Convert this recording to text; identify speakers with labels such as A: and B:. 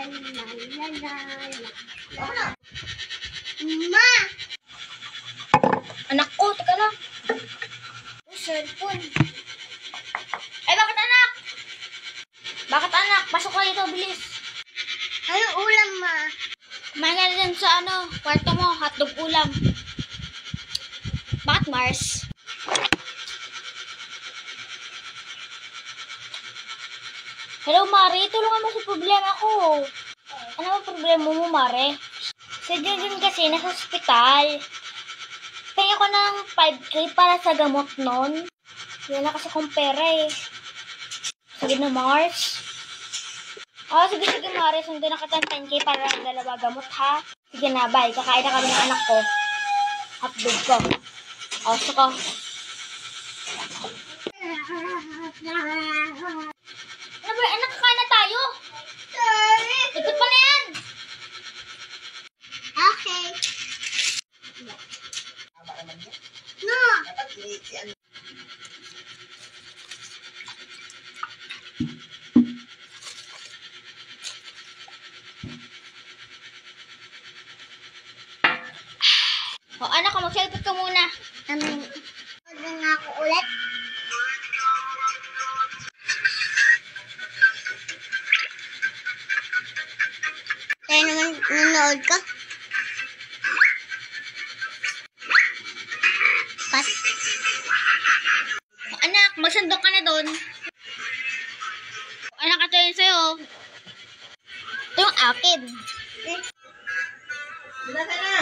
A: Ma!
B: Anak ko, teka lang.
A: Cellphone.
B: Ay, bakit anak? Bakit anak? Pasok ka dito, bilis.
A: Ano ulam, ma?
B: Kumain ka na dyan sa kwarto mo, hotdog ulam. Bakit, Mars? Hello, Mari. Tulungan mo sa problema ko. Ano ba problema mo, Mari? Si Junjun kasi nasa ospital. Kaya ko ng 5K para sa gamot nun. Wala kasi kong pera eh. Sige na, Mars. Sige, Mari. Sundan na kita ng 10K para sa dalawa gamot, ha? Sige na, bye. Kakain na kami ng anak ko. Hotdog ko. Saka. Ano ba, anak, kakain na tayo? Ikot pa na yan!
A: Okay. No!
B: Anak, mag-selfie ka muna.
A: Huwag na ako ulit. Kaya naman nanood ka? Pat?
B: Anak, magsandok ka na doon. Anak, ito yun sa'yo. Ito yung akin.
A: Wala ka na.